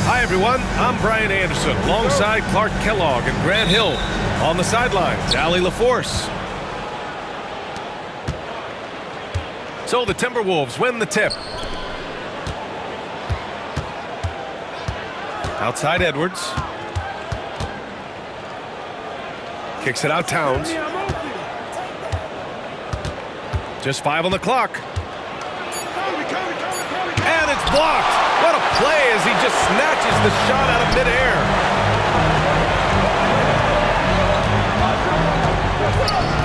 Hi, everyone. I'm Brian Anderson, alongside Clark Kellogg and Grant Hill. On the sidelines, Allie LaForce. So the Timberwolves win the tip. Outside Edwards. Kicks it out Towns. Just 5 on the clock. And it's blocked. What a play as he just snatches the shot out of midair.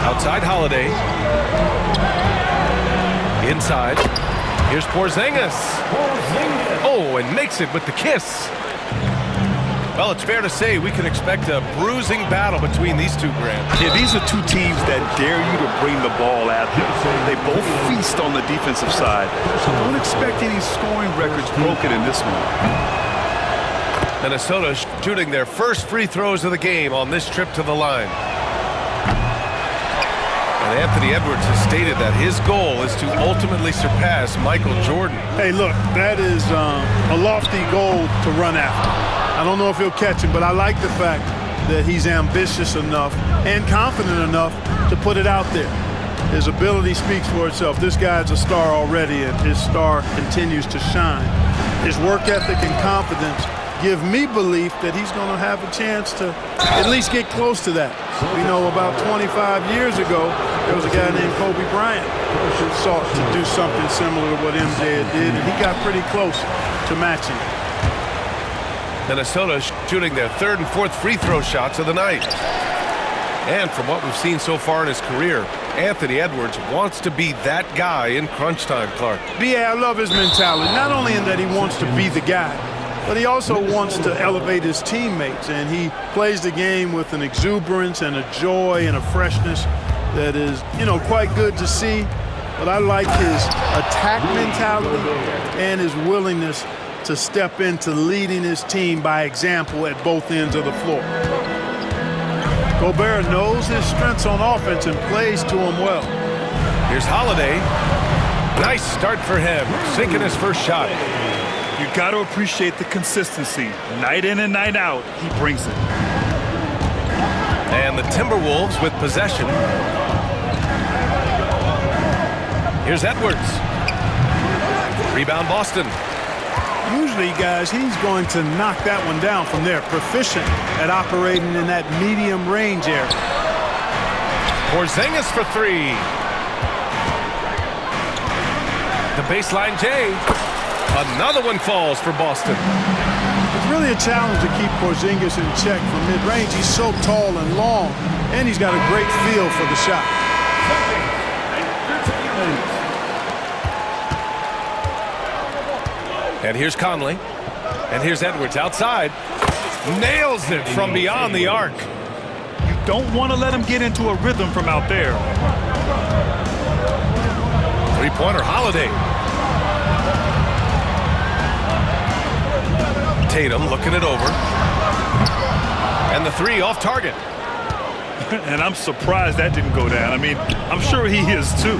Outside Holiday. Inside. Here's Porzingis. Oh, and makes it with the kiss. Well, it's fair to say we can expect a bruising battle between these two, Grant. Yeah, these are two teams that dare you to bring the ball at them. They both feast on the defensive side. So don't expect any scoring records broken in this one. Minnesota shooting their first free throws of the game on this trip to the line. And Anthony Edwards has stated that his goal is to ultimately surpass Michael Jordan. Hey, look, that is a lofty goal to run after. I don't know if he'll catch it, but I like the fact that he's ambitious enough and confident enough to put it out there. His ability speaks for itself. This guy's a star already, and his star continues to shine. His work ethic and confidence give me belief that he's going to have a chance to at least get close to that. We know about 25 years ago, there was a guy named Kobe Bryant who sought to do something similar to what MJ did, and he got pretty close to matching it. Minnesota shooting their third and fourth free throw shots of the night. And from what we've seen so far in his career, Anthony Edwards wants to be that guy in crunch time, Clark. B.A., I love his mentality, not only in that he wants to be the guy, but he also wants to elevate his teammates, and he plays the game with an exuberance and a joy and a freshness that is, quite good to see. But I like his attack mentality and his willingness to step into leading his team by example at both ends of the floor. Gobert knows his strengths on offense and plays to them well. Here's Holiday. Nice start for him, sinking his first shot. You got to appreciate the consistency. Night in and night out, he brings it. And the Timberwolves with possession. Here's Edwards. Rebound Boston. Usually, guys, he's going to knock that one down from there. Proficient at operating in that medium range area. Porzingis for three. The baseline J. Another one falls for Boston. It's really a challenge to keep Porzingis in check from mid-range. He's so tall and long, and he's got a great feel for the shot. And here's Conley. And here's Edwards outside. Nails it from beyond the arc. You don't want to let him get into a rhythm from out there. Three-pointer Holiday. Tatum looking it over. And the three off target. And I'm surprised that didn't go down. I mean, I'm sure he is too.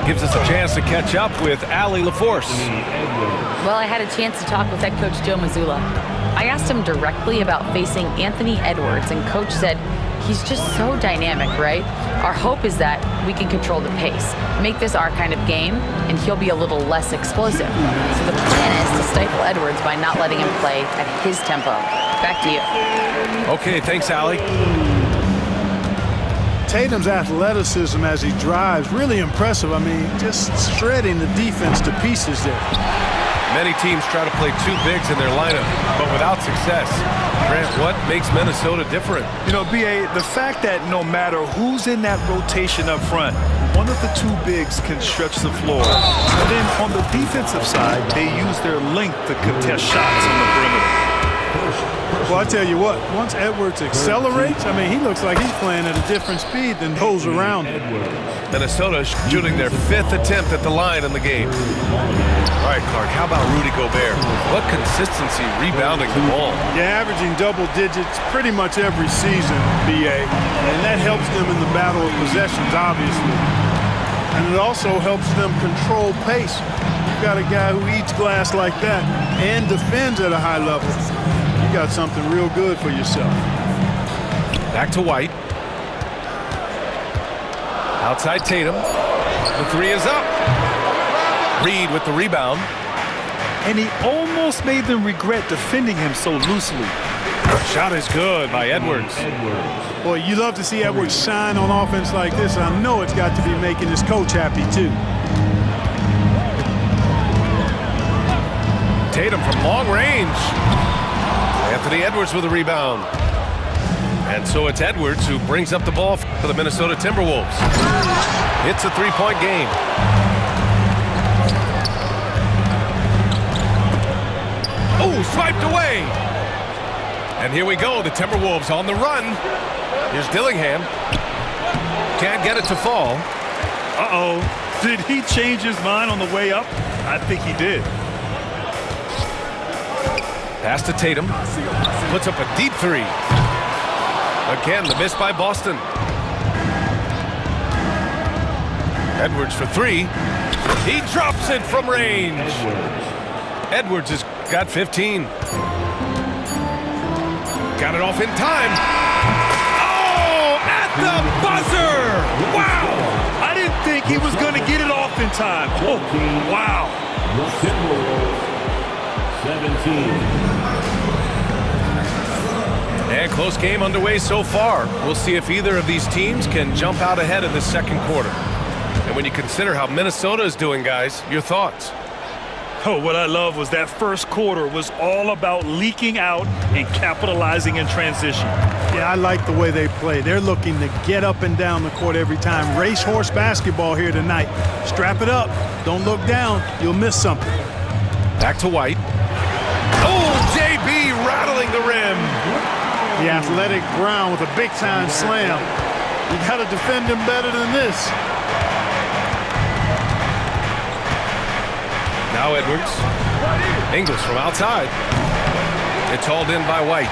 Gives us a chance to catch up with Allie LaForce. Well, I had a chance to talk with head coach Joe Mazzulla. I asked him directly about facing Anthony Edwards, and coach said he's just so dynamic, right? Our hope is that we can control the pace, make this our kind of game, and he'll be a little less explosive. So the plan is to stifle Edwards by not letting him play at his tempo. Back to you. Okay, thanks, Allie. Tatum's athleticism as he drives, really impressive. I mean, just shredding the defense to pieces there. Many teams try to play two bigs in their lineup, but without success. Grant, what makes Minnesota different? B.A., the fact that no matter who's in that rotation up front, one of the two bigs can stretch the floor. And then on the defensive side, they use their length to contest shots on the perimeter. Well, I tell you what, once Edwards accelerates, I mean, he looks like he's playing at a different speed than those around him. Minnesota shooting their fifth attempt at the line in the game. All right, Clark, how about Rudy Gobert? What consistency rebounding the ball. Yeah, averaging double digits pretty much every season, B.A., and that helps them in the battle of possessions, obviously. And it also helps them control pace. you've got a guy who eats glass like that and defends at a high level, you got something real good for yourself. Back to White. Outside Tatum. The three is up. Reed with the rebound. And he almost made them regret defending him so loosely. Shot is good by Edwards. Boy, you love to see Edwards shine on offense like this. I know it's got to be making his coach happy, too. Tatum from long range. Anthony Edwards with a rebound. And so it's Edwards who brings up the ball for the Minnesota Timberwolves. It's a three-point game. Oh, swiped away. And here we go, the Timberwolves on the run. Here's Dillingham. Can't get it to fall. Uh-oh. Did he change his mind on the way up? I think he did. Pass to Tatum. Puts up a deep three. Again, the miss by Boston. Edwards for three. He drops it from range. Edwards has got 15. Got it off in time. Oh, at the buzzer! Wow! I didn't think he was going to get it off in time. Oh, wow. 17. And close game underway so far. We'll see if either of these teams can jump out ahead in the second quarter. And when you consider how Minnesota is doing, guys, your thoughts? Oh, what I love was that first quarter was all about leaking out and capitalizing in transition. Yeah, I like the way they play. They're looking to get up and down the court every time. Racehorse basketball here tonight. Strap it up. Don't look down. You'll miss something. Back to White. Oh, JB rattling the rim. The athletic Brown with a big-time slam. You got to defend him better than this. Now Edwards. Ingles from outside. It's hauled in by White.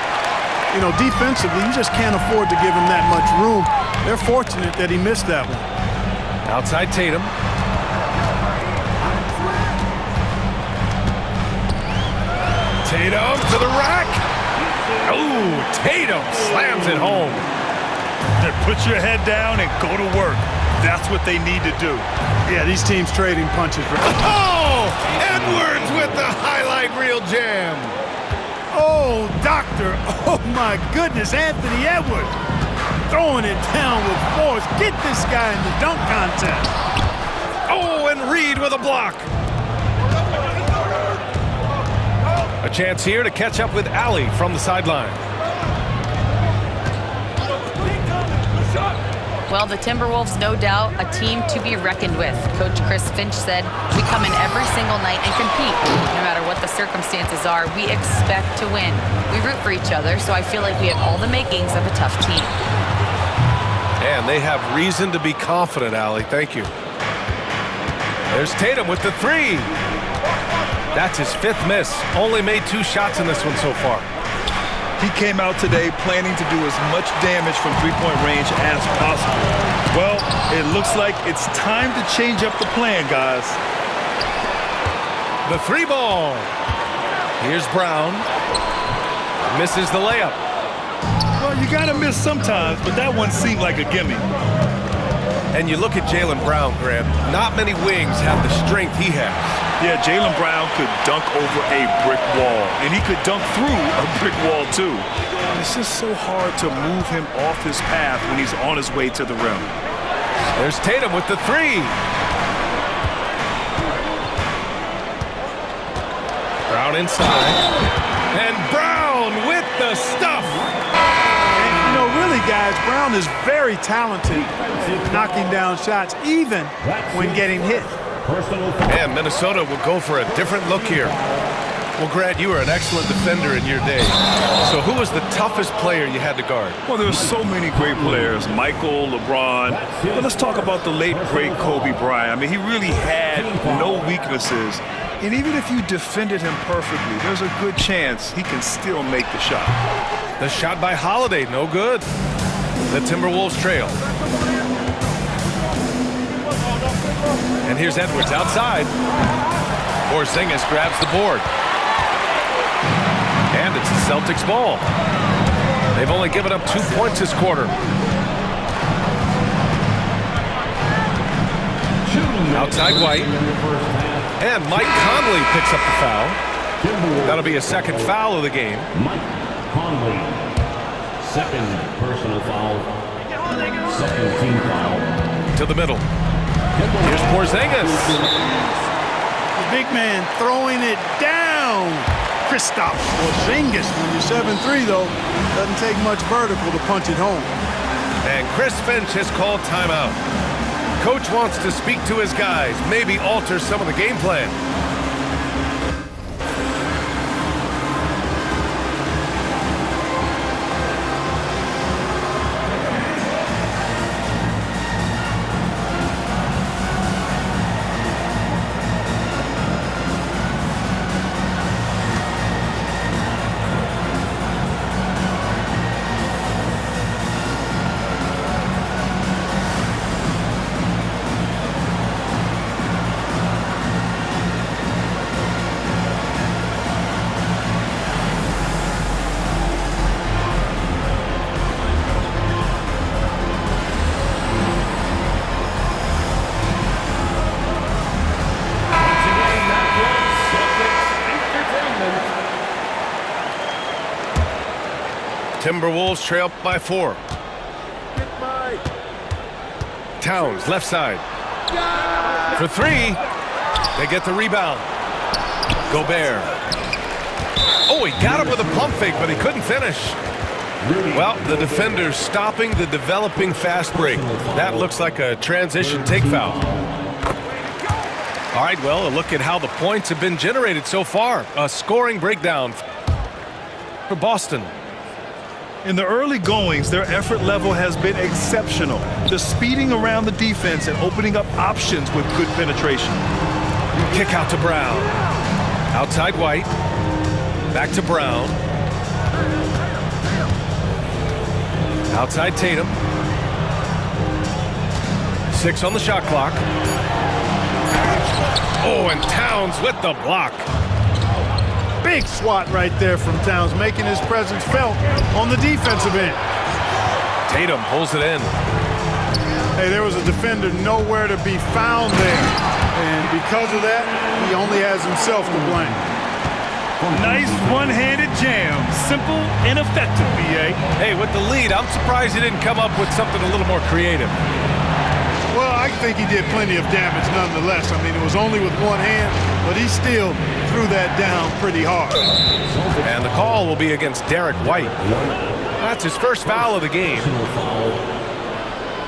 You know, defensively, you just can't afford to give him that much room. They're fortunate that he missed that one. Outside Tatum. Tatum to the rack. Oh, Tatum slams it home. Put your head down and go to work. That's what they need to do. Yeah, these teams trading punches. Oh, Edwards with the highlight reel jam. Oh, doctor. Oh, my goodness, Anthony Edwards. Throwing it down with force. Get this guy in the dunk contest. Oh, and Reed with a block. A chance here to catch up with Allie from the sideline. Well, the Timberwolves, no doubt, a team to be reckoned with. Coach Chris Finch said, we come in every single night and compete. No matter what the circumstances are, we expect to win. We root for each other, so I feel like we have all the makings of a tough team. And they have reason to be confident, Allie. Thank you. There's Tatum with the three. That's his fifth miss. Only made 2 shots in this one so far. He came out today planning to do as much damage from three-point range as possible. Well, it looks like it's time to change up the plan, guys. The 3 ball. Here's Brown. Misses the layup. Well, you got to miss sometimes, but that one seemed like a gimme. And you look at Jaylen Brown, Graham. Not many wings have the strength he has. Yeah, Jaylen Brown could dunk over a brick wall, and he could dunk through a brick wall, too. It's just so hard to move him off his path when he's on his way to the rim. There's Tatum with the 3. Brown inside. And Brown with the stuff. And, you know, really, guys, Brown is very talented at knocking down shots, even when getting hit. And Minnesota will go for a different look here. Well, Grant, you were an excellent defender in your day. So who was the toughest player you had to guard? Well, there's so many great players. Michael, LeBron. But let's talk about the late, great Kobe Bryant. I mean, he really had no weaknesses. And even if you defended him perfectly, there's a good chance he can still make the shot. The shot by Holiday, no good. The Timberwolves trail. And here's Edwards outside. Porzingis grabs the board. And it's the Celtics ball. They've only given up 2 points this quarter. Outside White. And Mike Conley picks up the foul. That'll be a second foul of the game. Mike Conley, second personal foul, second team foul. To the middle. Here's Porzingis. The big man throwing it down. Kristaps Porzingis. When you're 7'3", though, doesn't take much vertical to punch it home. And Chris Finch has called timeout. Coach wants to speak to his guys, maybe alter some of the game plan. Timberwolves trail by 4. Towns, left side. For 3. They get the rebound. Gobert. Oh, he got him with a pump fake, but he couldn't finish. Well, the defender's stopping the developing fast break. That looks like a transition take foul. All right, well, a look at how the points have been generated so far. A scoring breakdown for Boston. In the early goings, their effort level has been exceptional. The speeding around the defense and opening up options with good penetration. Kick out to Brown. Outside White. Back to Brown. Outside Tatum. 6 on the shot clock. Oh, and Towns with the block. Big swat right there from Towns, making his presence felt on the defensive end. Tatum pulls it in. Hey, there was a defender nowhere to be found there. And because of that, he only has himself to blame. Nice one-handed jam. Simple and effective, B.A. Hey, with the lead, I'm surprised he didn't come up with something a little more creative. Well, I think he did plenty of damage nonetheless. I mean, it was only with one hand, but he still threw that down pretty hard. And the call will be against Derek White. That's his first foul of the game.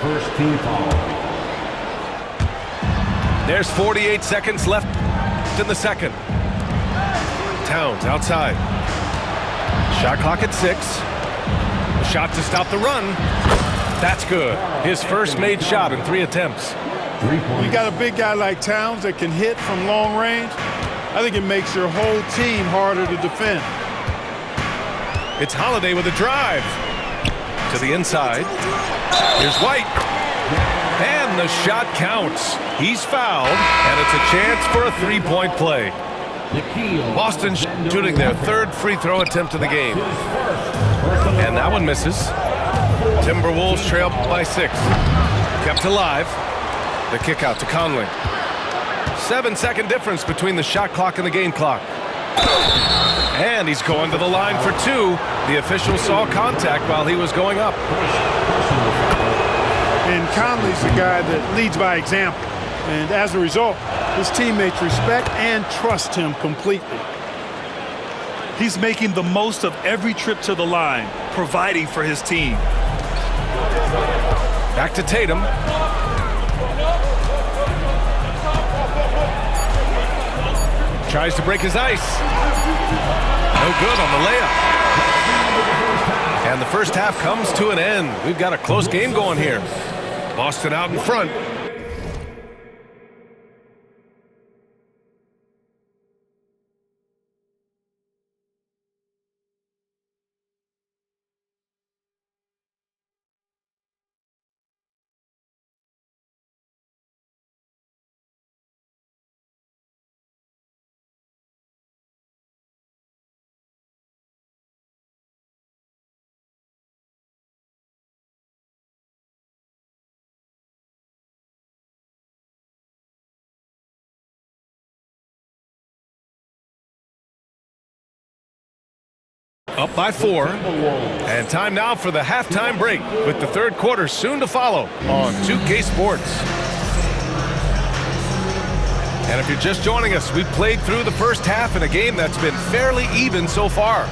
First team foul. There's 48 seconds left in the second. Towns outside. Shot clock at 6. Shot to stop the run. That's good. His first made shot in 3 attempts. 3 points. You got a big guy like Towns that can hit from long range. I think it makes your whole team harder to defend. It's Holiday with a drive. To the inside. Here's White. And the shot counts. He's fouled, and it's a chance for a 3-point play. Boston shooting their 3rd free throw attempt of the game. And that one misses. Timberwolves trail by 6. Kept alive. The kick out to Conley. 7-second difference between the shot clock and the game clock. And he's going to the line for 2. The official saw contact while he was going up. And Conley's the guy that leads by example. And as a result, his teammates respect and trust him completely. He's making the most of every trip to the line, providing for his team. Back to Tatum. Tries to break his ice. No good on the layup. And the first half comes to an end. We've got a close game going here. Boston out in front. Up by 4. And time now for the halftime break with the third quarter soon to follow on 2K Sports. And if you're just joining us, we played through the first half in a game that's been fairly even so far.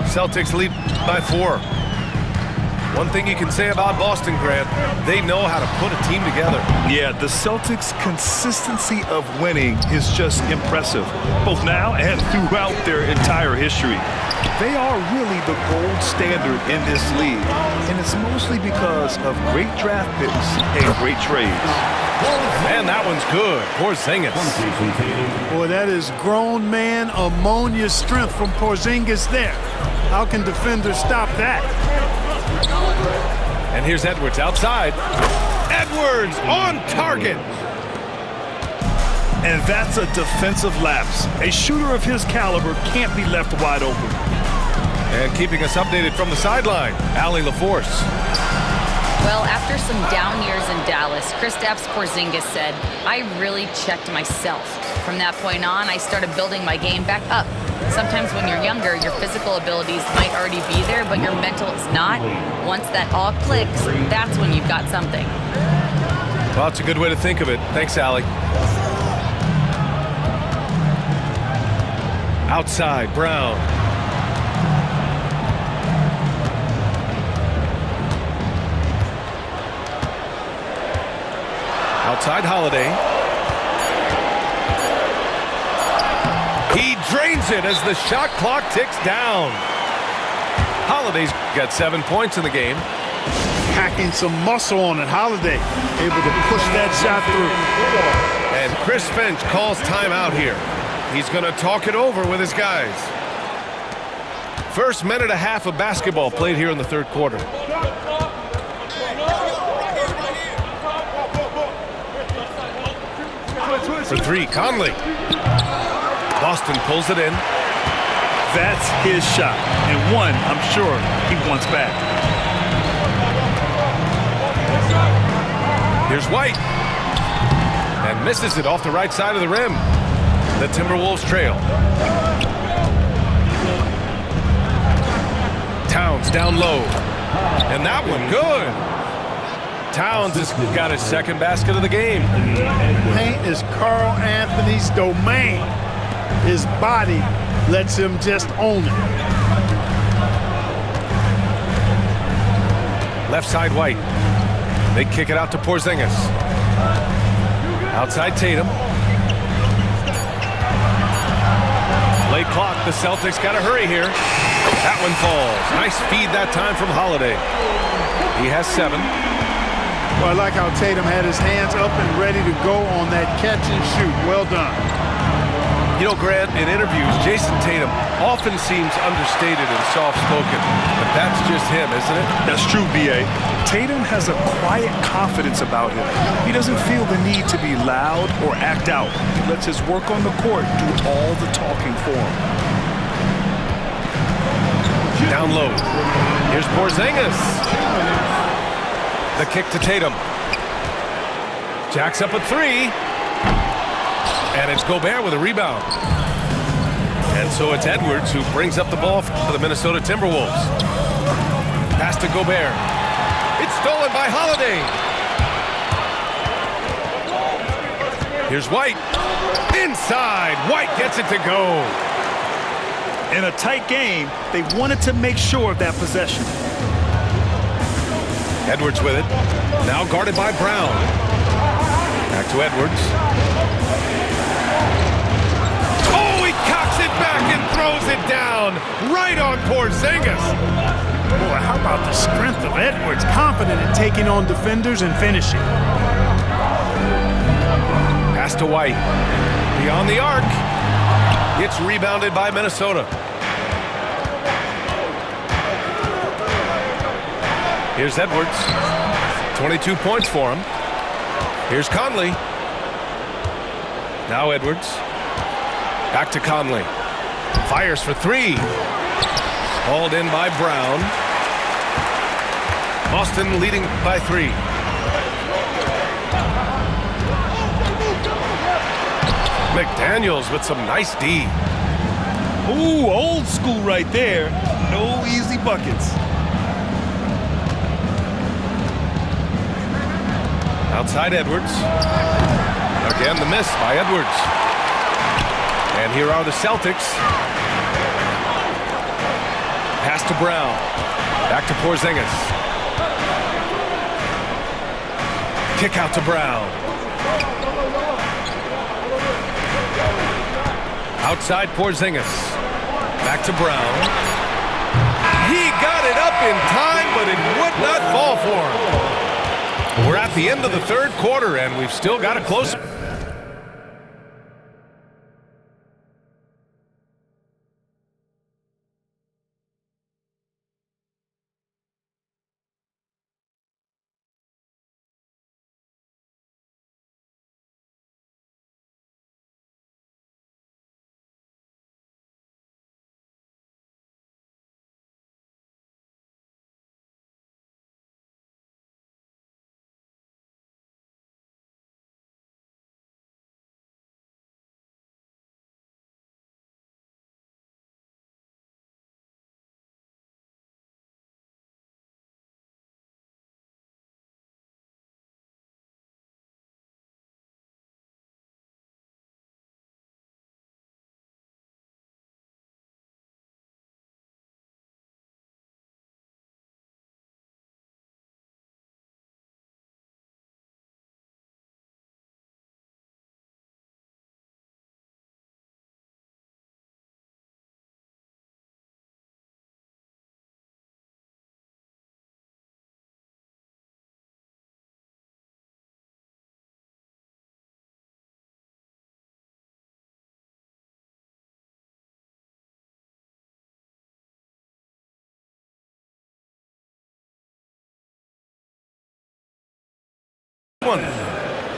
Celtics lead by 4. One thing you can say about Boston, Grant, they know how to put a team together. Yeah, the Celtics' consistency of winning is just impressive, both now and throughout their entire history. They are really the gold standard in this league, and it's mostly because of great draft picks and great trades. Man, that one's good. Porzingis. Boy, that is grown man ammonia strength from Porzingis there. How can defenders stop that? And here's Edwards outside. Edwards on target. And that's a defensive lapse. A shooter of his caliber can't be left wide open. And keeping us updated from the sideline, Allie LaForce. Well, after some down years in Dallas, Kristaps Porzingis said, "I really checked myself. From that point on, I started building my game back up. Sometimes when you're younger, your physical abilities might already be there, but your mental is not. Once that all clicks, that's when you've got something." Well, that's a good way to think of it. Thanks, Allie. Outside, Brown. Outside, Holiday. He drains it as the shot clock ticks down. Holiday's got 7 points in the game. Packing some muscle on it. Holiday able to push that shot through. And Chris Finch calls timeout here. He's going to talk it over with his guys. First minute and a half of basketball played here in the third quarter. For 3, Conley. Boston pulls it in. That's his shot, and one I'm sure he wants back. Here's White. And misses it off the right side of the rim. The Timberwolves trail. Towns down low. And that one good. Towns has got his second basket of the game. Paint is Carl Anthony's domain. His body lets him just own it. Left side, White. They kick it out to Porzingis. Outside, Tatum. Late clock. The Celtics got to hurry here. That one falls. Nice feed that time from Holiday. He has 7. Well, I like how Tatum had his hands up and ready to go on that catch and shoot. Well done. You know, Grant, in interviews, Jason Tatum often seems understated and soft-spoken, but that's just him, isn't it? That's true, B.A. Tatum has a quiet confidence about him. He doesn't feel the need to be loud or act out. He lets his work on the court do all the talking for him. Down low. Here's Porzingis. The kick to Tatum. Jacks up a 3. And it's Gobert with a rebound. And so it's Edwards who brings up the ball for the Minnesota Timberwolves. Pass to Gobert. It's stolen by Holiday. Here's White. Inside. White gets it to go. In a tight game, they wanted to make sure of that possession. Edwards with it. Now guarded by Brown. Back to Edwards. Oh, he cocks it back and throws it down. Right on Porzingis. Boy, how about the strength of Edwards? Confident in taking on defenders and finishing. Pass to White. Beyond the arc. It's rebounded by Minnesota. Here's Edwards. 22 points for him. Here's Conley. Now Edwards. Back to Conley. Fires for 3. Hauled in by Brown. Boston leading by 3. McDaniels with some nice D. Ooh, old school right there. No easy buckets. Outside Edwards. Again, the miss by Edwards. And here are the Celtics. Pass to Brown. Back to Porzingis. Kick out to Brown. Outside Porzingis. Back to Brown. He got it up in time, but it would not fall for him. We're at the end of the third quarter, and we've still got a close.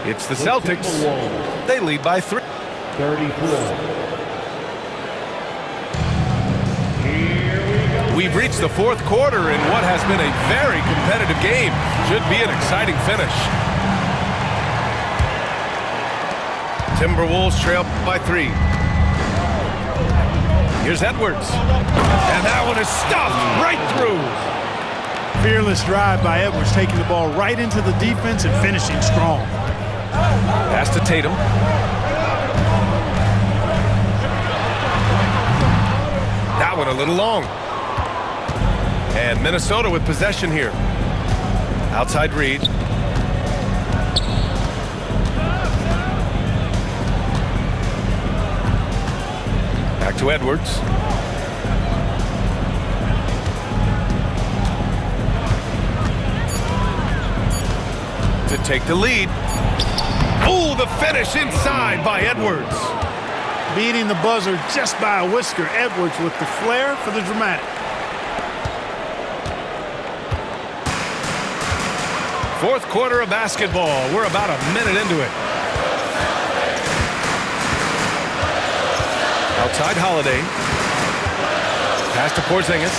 It's the Celtics. They lead by 3. 34. We've reached the fourth quarter in what has been a very competitive game. Should be an exciting finish. Timberwolves trail by 3. Here's Edwards. And that one is stuffed right through. Fearless drive by Edwards, taking the ball right into the defense and finishing strong. Pass to Tatum. That one a little long. And Minnesota with possession here. Outside Reed. Back to Edwards. To take the lead. Oh, the finish inside by Edwards. Beating the buzzer just by a whisker. Edwards with the flair for the dramatic. Fourth quarter of basketball. We're about a minute into it. Outside Holiday. Pass to Porzingis.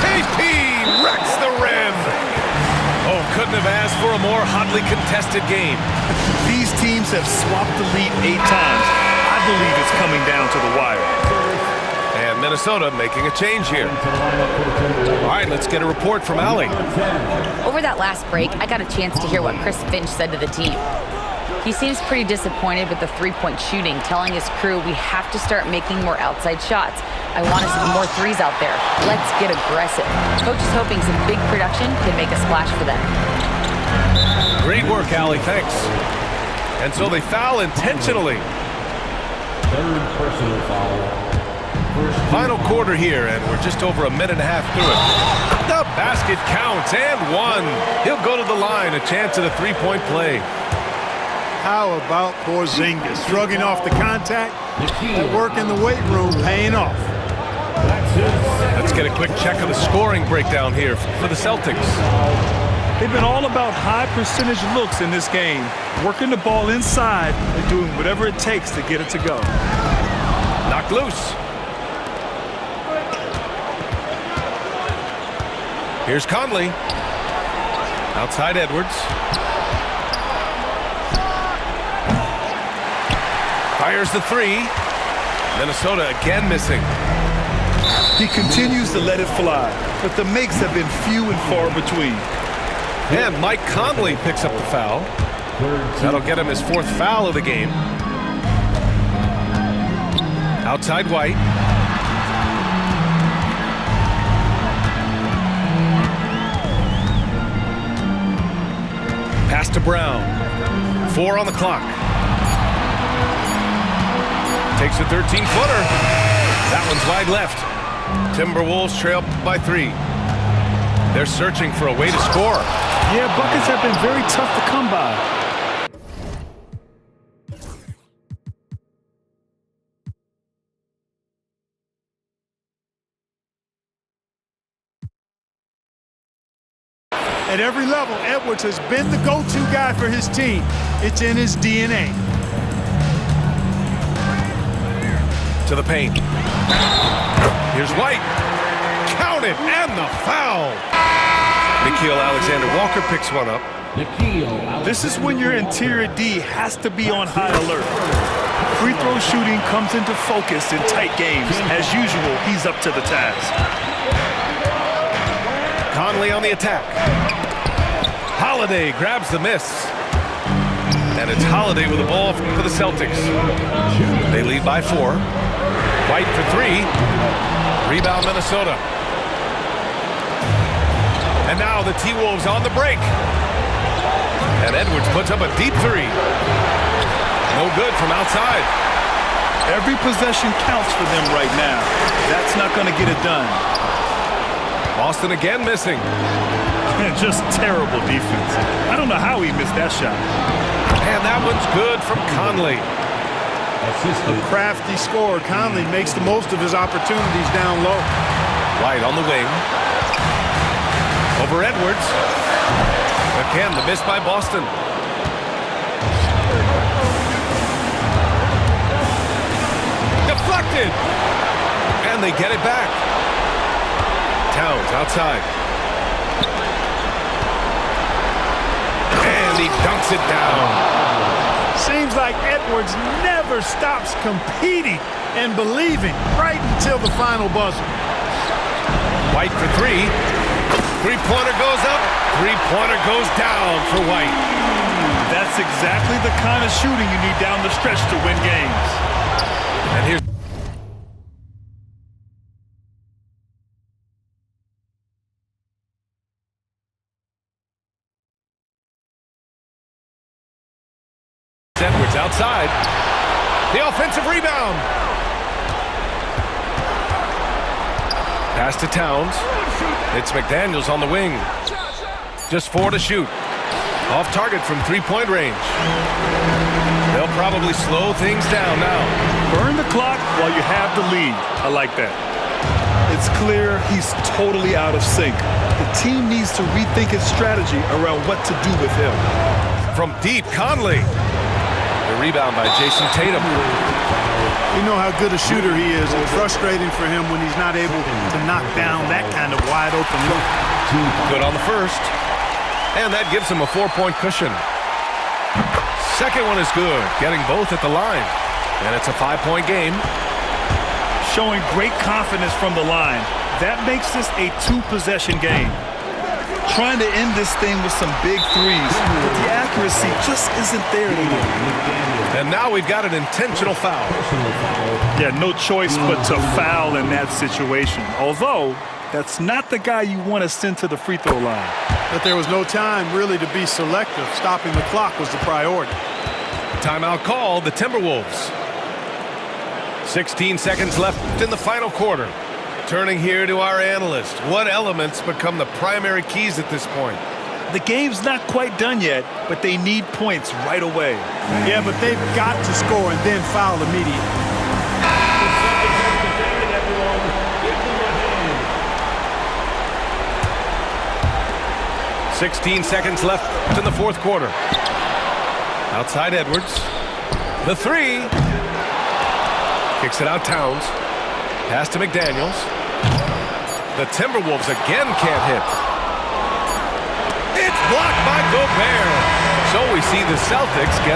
KP wrecks the rim. Oh, couldn't have asked for a more hotly contested game. These teams have swapped the lead 8 times. I believe it's coming down to the wire. And Minnesota making a change here. All right, let's get a report from Allie. Over that last break, I got a chance to hear what Chris Finch said to the team. He seems pretty disappointed with the three-point shooting, telling his crew we have to start making more outside shots. I want to see more threes out there. Let's get aggressive. Coach is hoping some big production can make a splash for them. Great work, Allie. Thanks. And so they foul intentionally. Third personal foul. Final quarter here, and we're just over a minute and a half through it. The basket counts, and one. He'll go to the line, a chance at a three-point play. How about Porzingis? Shrugging off the contact. That work in the weight room paying off. Let's get a quick check of the scoring breakdown here for the Celtics. They've been all about high percentage looks in this game, working the ball inside and doing whatever it takes to get it to go. Knocked loose. Here's Conley. Outside Edwards. Fires the three. Minnesota again missing. He continues to let it fly, but the makes have been few and far between. And Mike Conley picks up the foul. That'll get him his 4th foul of the game. Outside White. Pass to Brown. 4 on the clock. Takes a 13-footer. That one's wide left. Timberwolves trail by 3. They're searching for a way to score. Yeah, buckets have been very tough to come by. At every level, Edwards has been the go-to guy for his team. It's in his DNA. To the paint. Here's White. Count it, and the foul. Nickeil Alexander-Walker picks one up. This is when your interior D has to be on high alert. Free throw shooting comes into focus in tight games. As usual, he's up to the task. Conley on the attack. Holiday grabs the miss. And it's Holiday with the ball for the Celtics. They lead by 4. White for 3. Rebound Minnesota. And now the T-Wolves on the break. And Edwards puts up a deep 3. No good from outside. Every possession counts for them right now. That's not going to get it done. Boston again missing. Just terrible defense. I don't know how he missed that shot. And that one's good from Conley. A crafty scorer. Conley makes the most of his opportunities down low. White on the wing. Over Edwards. Again, the miss by Boston. Deflected. And they get it back. Towns outside. And he dunks it down. Seems like Edwards never stops competing and believing right until the final buzzer. White for 3. Three-pointer goes up. Three-pointer goes down for White. That's exactly the kind of shooting you need down the stretch to win games. And here's Edwards outside. The offensive rebound. Pass to Towns. It's McDaniels on the wing. Just 4 to shoot. Off target from 3-point range. They'll probably slow things down now. Burn the clock while you have the lead. I like that. It's clear he's totally out of sync. The team needs to rethink its strategy around what to do with him. From deep, Conley. The rebound by Jason Tatum. You know how good a shooter he is. It's frustrating for him when he's not able to knock down that kind of wide open look. Good on the first. And that gives him a 4-point cushion. Second one is good, getting both at the line. And it's a 5-point game. Showing great confidence from the line. That makes this a 2-possession game. Trying to end this thing with some big threes, but the accuracy just isn't there anymore. And now we've got an intentional foul. Yeah, no choice but to foul in that situation. Although, that's not the guy you want to send to the free throw line. But there was no time really to be selective. Stopping the clock was the priority. Timeout called, the Timberwolves. 16 seconds left in the final quarter. Turning here to our analyst. What elements become the primary keys at this point? The game's not quite done yet, but they need points right away. Yeah, but they've got to score and then foul immediately. – 16 seconds left in the fourth quarter. Outside Edwards. The 3. Kicks it out Towns. Pass to McDaniels. The Timberwolves again can't hit. It's blocked by Gobert. So we see the Celtics get